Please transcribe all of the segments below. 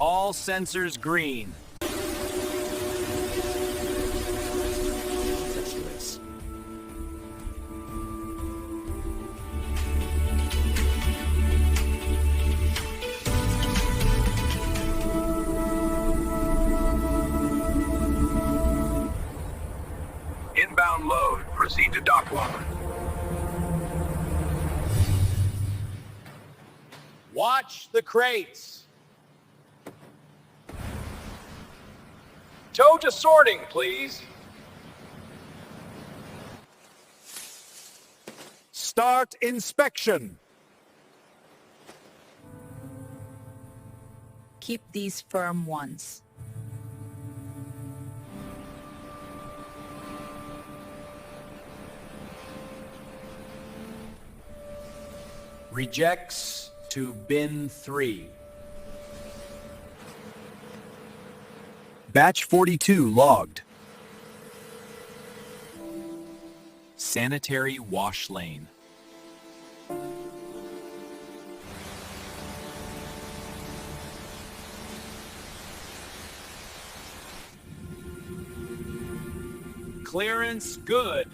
All sensors green. Inbound load. Proceed to dock lock. Watch the crates. Tow to sorting, please. Start inspection. Keep these firm ones. Rejects to bin 3. Batch 42 logged. Sanitary wash lane. Clearance good.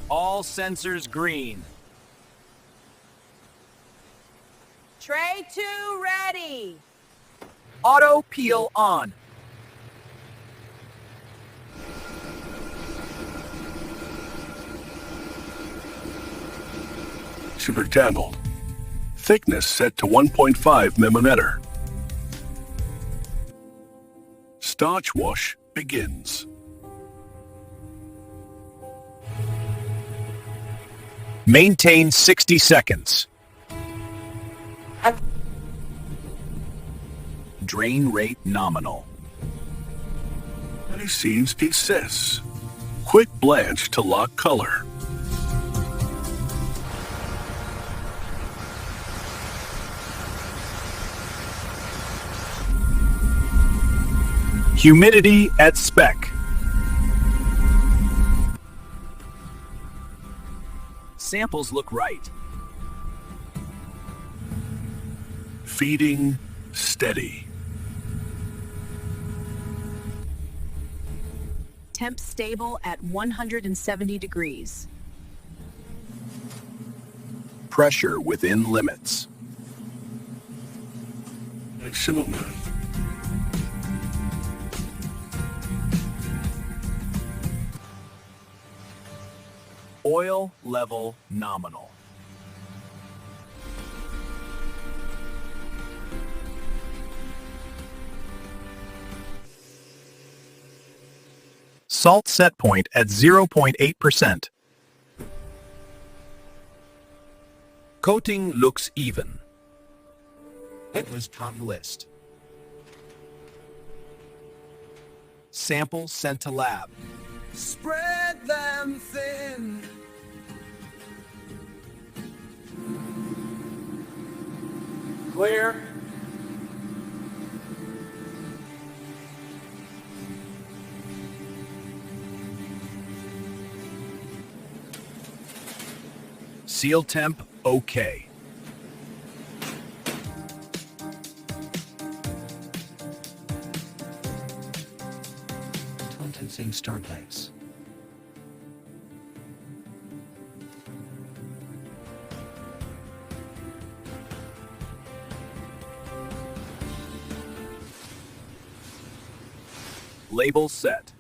All sensors green. Tray 2 ready. Auto peel on. Super channeled. Thickness set to 1.5 mm. Starch wash begins. Maintain 60 seconds. Drain rate nominal. Many seams success. Quick blanch to lock color. Humidity at spec. Samples look right. Feeding steady. Temp stable at 170 degrees. Pressure within limits. Excellent. Oil level nominal. Salt set point at 0.8%. Coating looks even. It was top list. Sample sent to lab. Spread them thin. Clear. Seal temp okay. Contensing start lights. Label set.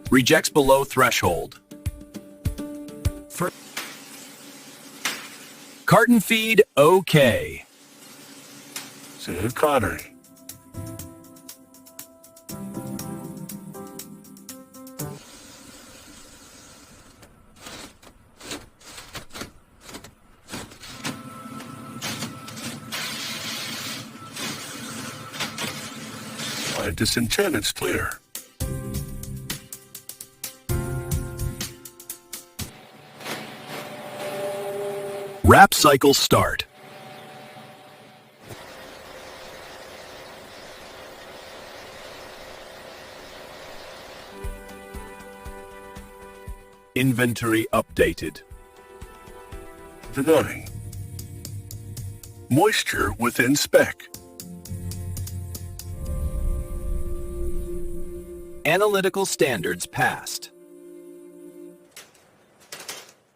Rejects below threshold. Carton feed okay. Save Carter. Disenchantment's clear. Wrap cycle start. Inventory updated. Warning. Moisture within spec. Analytical standards passed.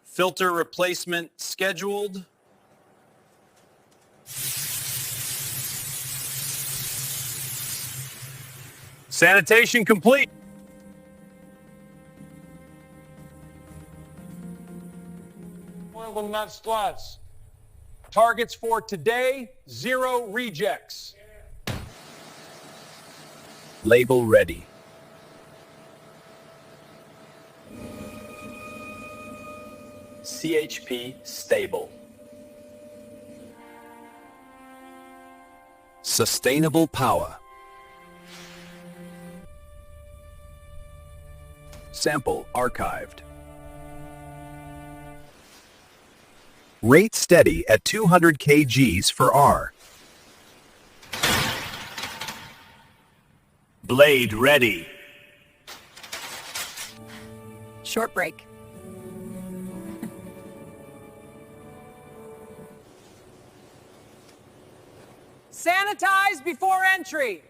Filter replacement scheduled. Sanitation complete. Oil and nut sluts. Targets for today, 0 rejects. Label ready. CHP stable. Sustainable power. Sample archived. Rate steady at 200 kgs for R. Blade ready. Short break. Sanitize before entry.